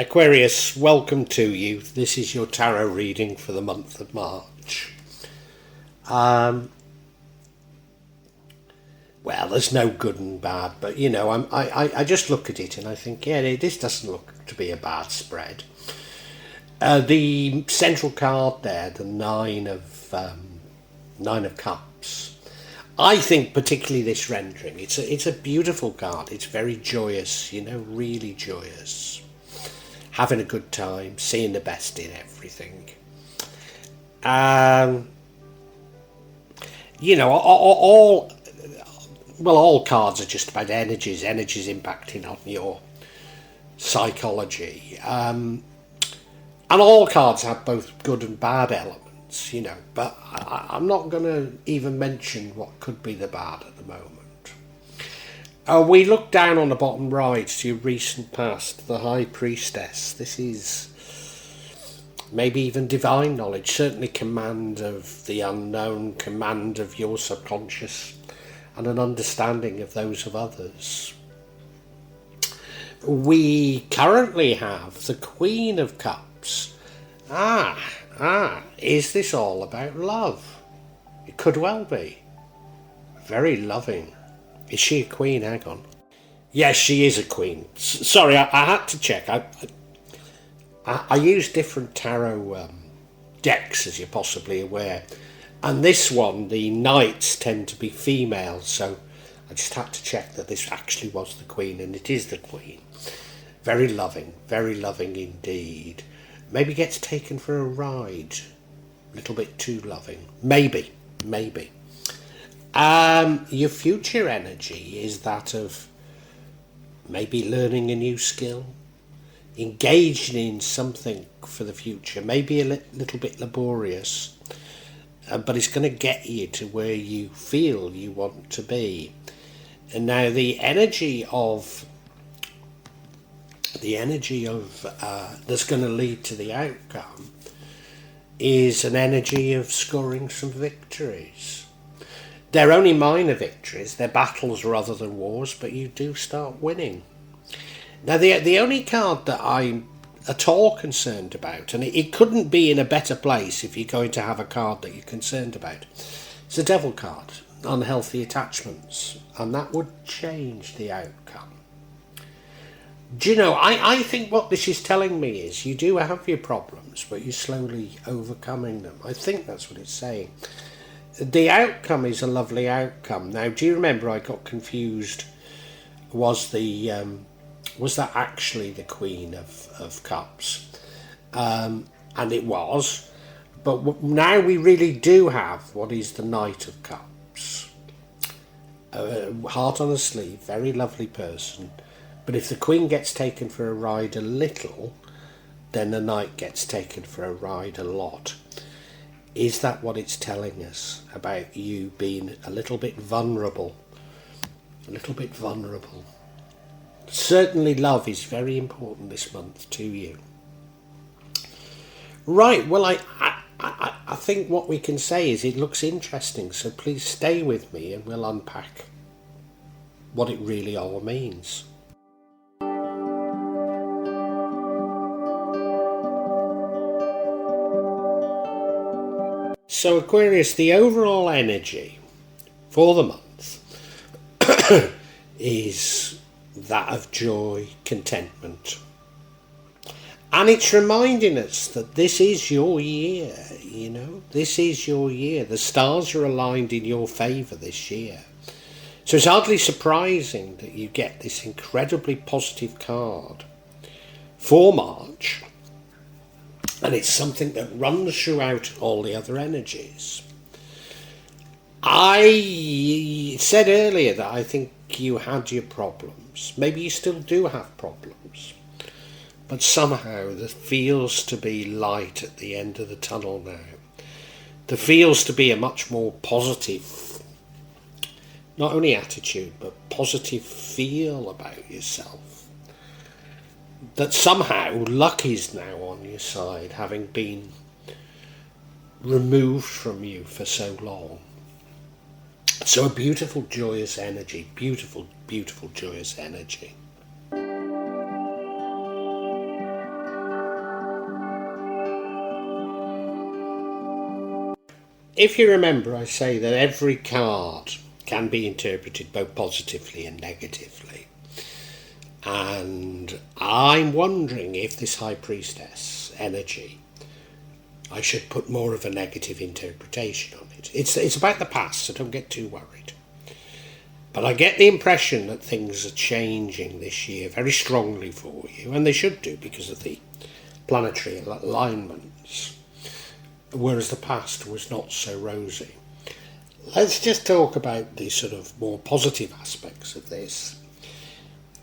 Aquarius, welcome to you. This is your tarot reading for the month of March. Well, there's no good and bad, but I just look at it and I think, this doesn't look to be a bad spread. The central card there, the Nine of Cups. I think particularly this rendering. It's a beautiful card. It's very joyous, really joyous. Having a good time, seeing the best in everything. All cards are just about energies impacting on your psychology. And all cards have both good and bad elements, but I'm not going to even mention what could be the bad at the moment. We look down on the bottom right to your recent past, the High Priestess. This is maybe even divine knowledge, certainly command of the unknown, command of your subconscious, and an understanding of those of others. We currently have the Queen of Cups. Is this all about love? It could well be. Very loving. Is she a queen? Hang on. Yes, she is a queen. Sorry, I had to check. I use different tarot decks, as you're possibly aware. And this one, the knights tend to be female, so I just had to check that this actually was the queen, and it is the queen. Very loving indeed. Maybe gets taken for a ride. A little bit too loving. Maybe. Your future energy is that of maybe learning a new skill, engaging in something for the future, maybe a little bit laborious, but it's going to get you to where you feel you want to be. And now the energy of that's going to lead to the outcome is an energy of scoring some victories. They're only minor victories, they're battles rather than wars, but you do start winning. Now the only card that I'm at all concerned about, and it couldn't be in a better place if you're going to have a card that you're concerned about, it's the Devil card, unhealthy attachments, and that would change the outcome. Do you know, I think what this is telling me is you do have your problems, but you're slowly overcoming them. I think that's what it's saying. The outcome is a lovely outcome. Now, do you remember I got confused? Was that actually the Queen of Cups? And it was. But now we really do have what is the Knight of Cups. Heart on a sleeve, very lovely person. But if the Queen gets taken for a ride a little, then the Knight gets taken for a ride a lot. Is that what it's telling us about you being a little bit vulnerable? Certainly love is very important this month to you. Right, well, I think what we can say is it looks interesting, so please stay with me and we'll unpack what it really all means. So Aquarius, the overall energy for the month is that of joy, contentment. And it's reminding us that this is your year, this is your year. The stars are aligned in your favour this year. So it's hardly surprising that you get this incredibly positive card for March. And it's something that runs throughout all the other energies. I said earlier that I think you had your problems. Maybe you still do have problems. But somehow there feels to be light at the end of the tunnel now. There feels to be a much more positive, not only attitude, but positive feel about yourself. That somehow luck is now on your side, having been removed from you for so long. So a beautiful, joyous energy, beautiful, joyous energy. if you remember, I say that every card can be interpreted both positively and negatively. And I'm wondering if this High Priestess energy, I should put more of a negative interpretation on it. It's about the past, so don't get too worried. But I get the impression that things are changing this year very strongly for you, and they should do because of the planetary alignments, whereas the past was not so rosy. Let's just talk about the sort of more positive aspects of this.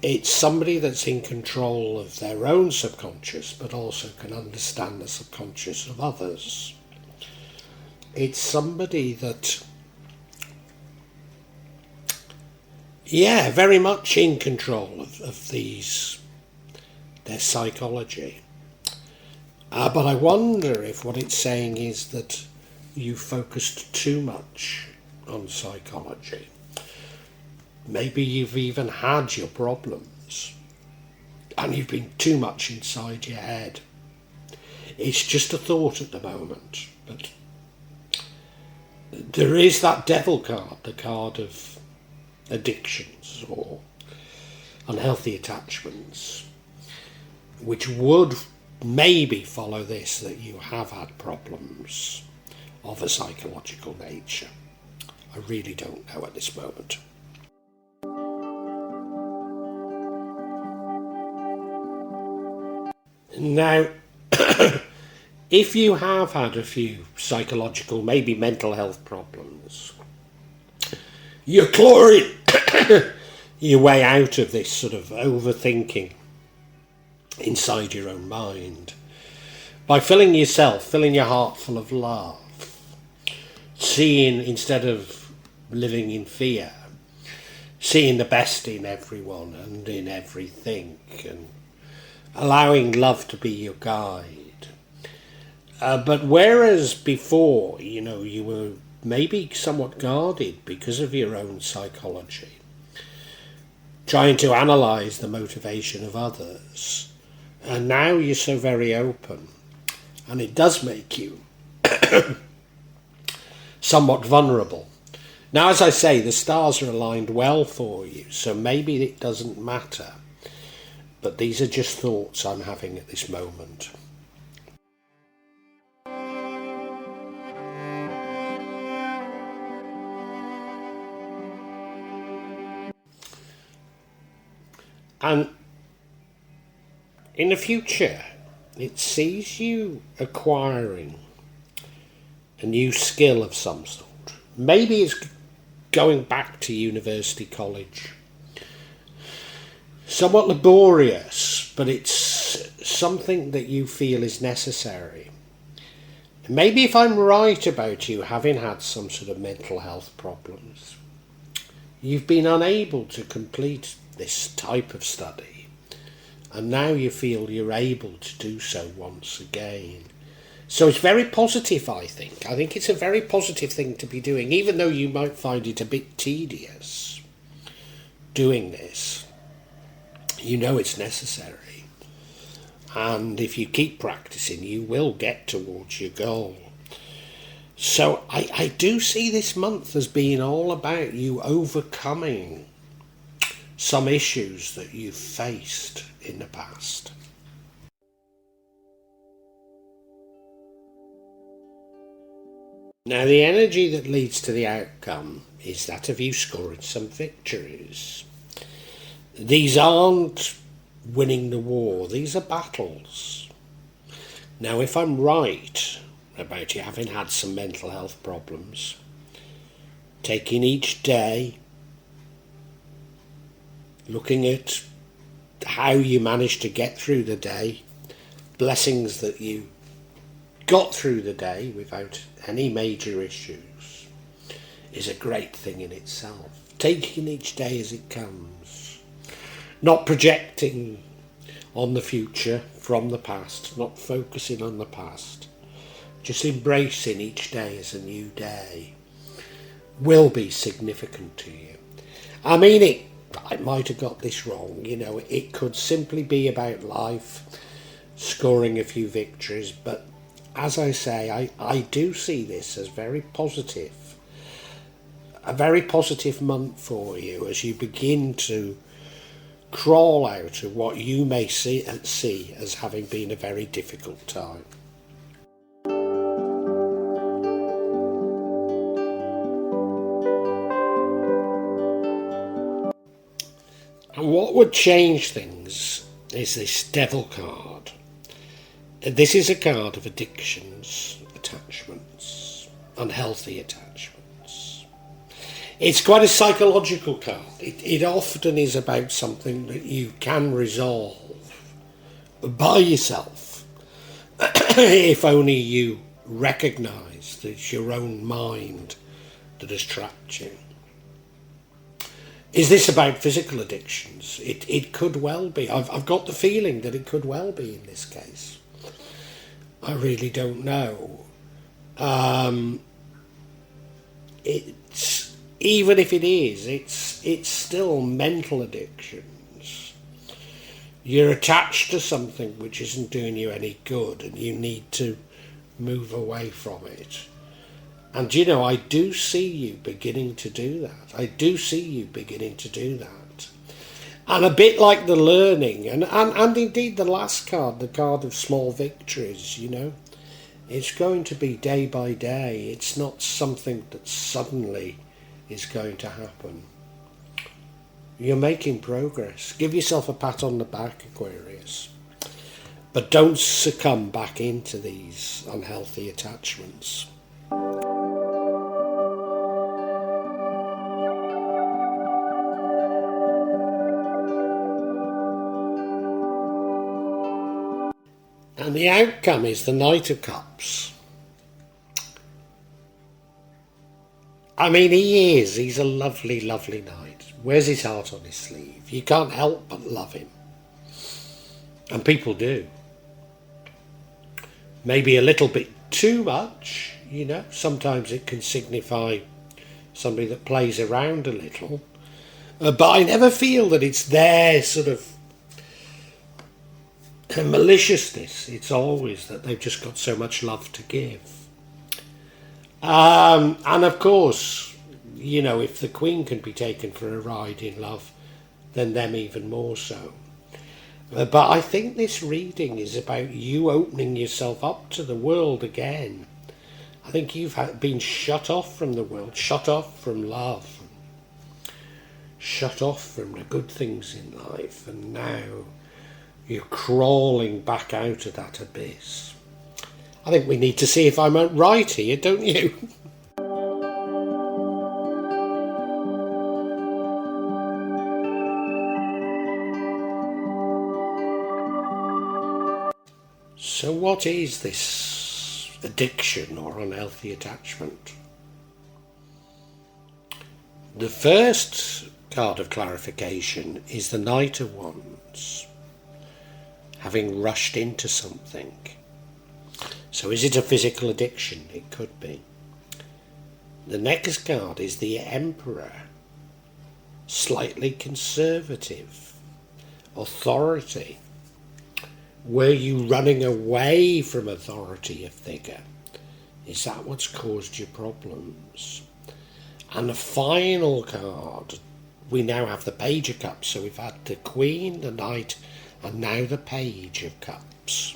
It's somebody that's in control of their own subconscious, but also can understand the subconscious of others. It's somebody that, very much in control of their psychology. But I wonder if what it's saying is that you focused too much on psychology. Maybe you've even had your problems and you've been too much inside your head. It's just a thought at the moment, but there is that devil card, the card of addictions or unhealthy attachments, which would maybe follow this, that you have had problems of a psychological nature. I really don't know at this moment. Now, if you have had a few psychological, maybe mental health problems, you're clawing your way out of this sort of overthinking inside your own mind by filling your heart full of love, seeing, instead of living in fear, seeing the best in everyone and in everything, and allowing love to be your guide. But whereas before, you were maybe somewhat guarded because of your own psychology, trying to analyse the motivation of others, and now you're so very open, and it does make you somewhat vulnerable. Now, as I say, the stars are aligned well for you, so maybe it doesn't matter. But these are just thoughts I'm having at this moment. And in the future, it sees you acquiring a new skill of some sort. Maybe it's going back to university, college. Somewhat laborious, but it's something that you feel is necessary. Maybe if I'm right about you having had some sort of mental health problems, you've been unable to complete this type of study, and now you feel you're able to do so once again. So it's very positive, I think. I think it's a very positive thing to be doing, even though you might find it a bit tedious doing this. You know it's necessary. And if you keep practicing, you will get towards your goal. So I do see this month as being all about you overcoming some issues that you've faced in the past. Now, the energy that leads to the outcome is that of you scoring some victories. These aren't winning the war, these are battles. Now, if I'm right about you having had some mental health problems, taking each day, looking at how you managed to get through the day, blessings that you got through the day without any major issues, is a great thing in itself. Taking each day as it comes, not projecting on the future from the past, not focusing on the past, just embracing each day as a new day, will be significant to you. I mean, I might have got this wrong, it could simply be about life, scoring a few victories, but as I say, I do see this as very positive. A very positive month for you as you begin to crawl out of what you may see as having been a very difficult time. And what would change things is this Devil card. This is a card of addictions, attachments, unhealthy attachments. It's quite a psychological card. It often is about something that you can resolve by yourself if only you recognise that it's your own mind that has trapped you. Is this about physical addictions? It could well be. I've got the feeling that it could well be in this case. I really don't know. It's even if it is, it's still mental addictions. You're attached to something which isn't doing you any good, and you need to move away from it. And you know, I do see you beginning to do that. I do see you beginning to do that. And a bit like the learning, and indeed the last card, the card of small victories, you know, it's going to be day by day. It's not something that suddenly is going to happen. You're making progress. Give yourself a pat on the back, Aquarius. But don't succumb back into these unhealthy attachments. And the outcome is the Knight of Cups. I mean, he's a lovely, lovely knight. Wears his heart on his sleeve. You can't help but love him. And people do. Maybe a little bit too much, you know. Sometimes it can signify somebody that plays around a little. But I never feel that it's their sort of maliciousness. It's always that they've just got so much love to give. And of course, you know, if the Queen can be taken for a ride in love, then them even more so. But I think this reading is about you opening yourself up to the world again. I think you've been shut off from the world, shut off from love, shut off from the good things in life, and now you're crawling back out of that abyss. I think we need to see if I'm right here, don't you? So what is this addiction or unhealthy attachment? The first card of clarification is the Knight of Wands. Having rushed into something. So is it a physical addiction? It could be. The next card is the Emperor. Slightly conservative. Authority. Were you running away from authority figure? Is that what's caused your problems? And the final card, we now have the Page of Cups. So we've had the Queen, the Knight, and now the Page of Cups.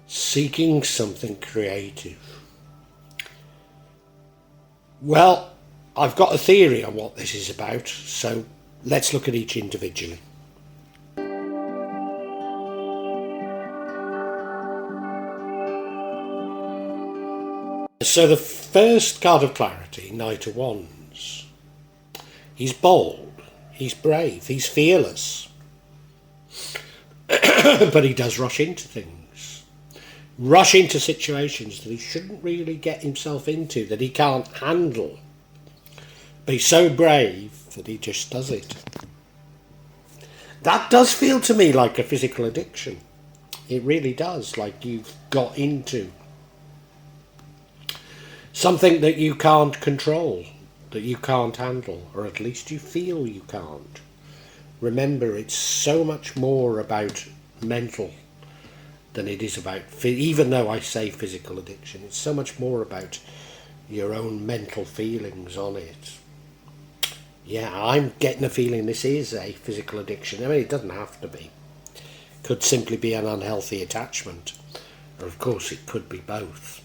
Seeking something creative. Well, I've got a theory on what this is about, so let's look at each individually. So the first card of clarity, Knight of Wands. He's bold, he's brave, he's fearless. But he does rush into things. Rush into situations that he shouldn't really get himself into, that he can't handle. But he's so brave that he just does it. That does feel to me like a physical addiction. It really does, like you've got into something that you can't control, that you can't handle, or at least you feel you can't. Remember, it's so much more about mental than it is about, even though I say physical addiction, it's so much more about your own mental feelings on it. Yeah, I'm getting a feeling this is a physical addiction. I mean, it doesn't have to be. It could simply be an unhealthy attachment. Or of course, it could be both.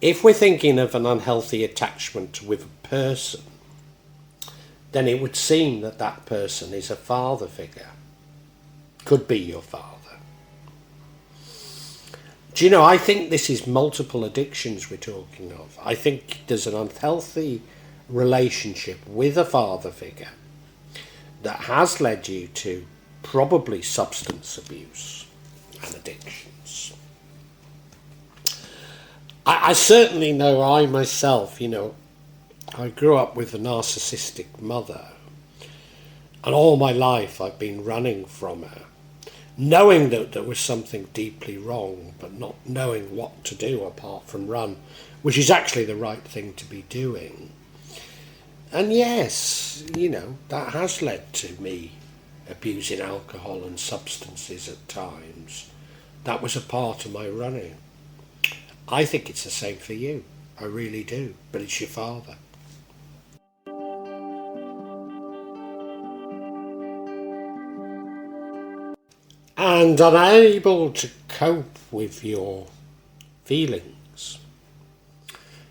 If we're thinking of an unhealthy attachment with a person, then it would seem that that person is a father figure. Could be your father. Do you know, I think this is multiple addictions we're talking of. I think there's an unhealthy relationship with a father figure that has led you to probably substance abuse and addictions. I certainly know I myself, I grew up with a narcissistic mother, and all my life I've been running from her, knowing that there was something deeply wrong, but not knowing what to do apart from run, which is actually the right thing to be doing. And yes, that has led to me abusing alcohol and substances at times. That was a part of my running. I think it's the same for you. I really do. But it's your father. And unable to cope with your feelings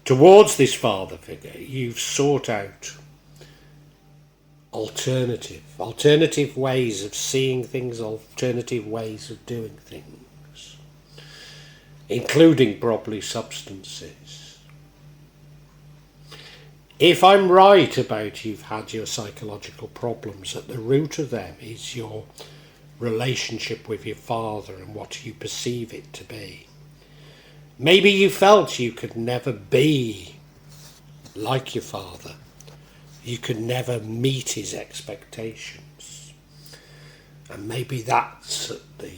towards this father figure, you've sought out alternative ways of seeing things, alternative ways of doing things, including probably substances. If I'm right about you've had your psychological problems, at the root of them is your relationship with your father and what you perceive it to be. Maybe you felt you could never be like your father. You could never meet his expectations. And maybe that's at the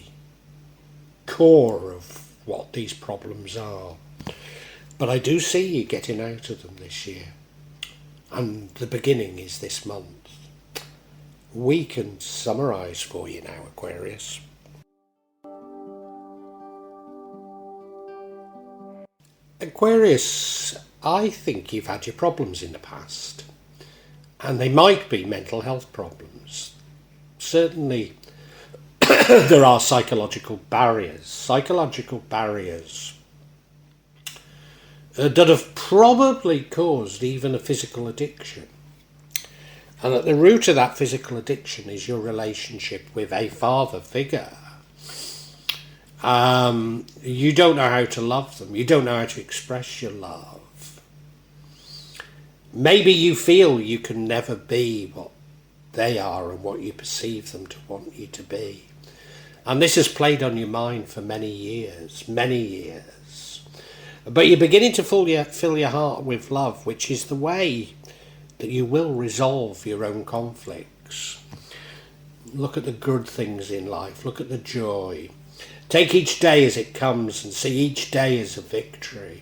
core of what these problems are. But I do see you getting out of them this year. And the beginning is this month. We can summarise for you now, Aquarius. Aquarius, I think you've had your problems in the past. And they might be mental health problems. Certainly there are psychological barriers that have probably caused even a physical addiction. And at the root of that physical addiction is your relationship with a father figure. You don't know how to love them. You don't know how to express your love. Maybe you feel you can never be what they are and what you perceive them to want you to be. And this has played on your mind for many years. But you're beginning to fill your heart with love, which is the way that you will resolve your own conflicts. Look at the good things in life. Look at the joy. Take each day as it comes and see each day as a victory.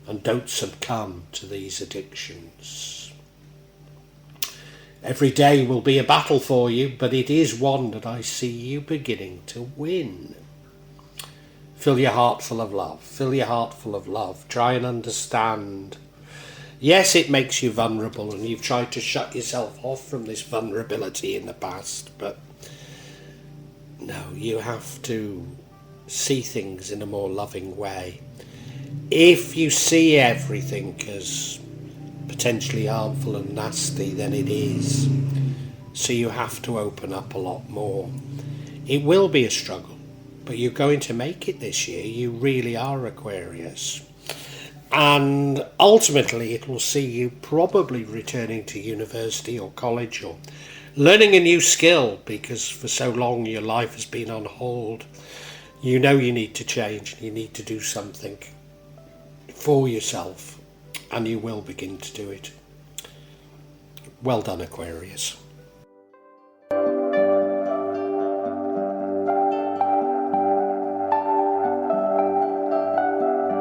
And don't succumb to these addictions. Every day will be a battle for you, but it is one that I see you beginning to win. Fill your heart full of love. Fill your heart full of love. Try and understand. Yes, it makes you vulnerable, and you've tried to shut yourself off from this vulnerability in the past, but no, you have to see things in a more loving way. If you see everything as potentially harmful and nasty, then it is. So you have to open up a lot more. It will be a struggle, but you're going to make it this year. You really are, Aquarius. And ultimately it will see you probably returning to university or college or learning a new skill, because for so long your life has been on hold. You know you need to change, you need to do something for yourself, and you will begin to do it. Well done, Aquarius.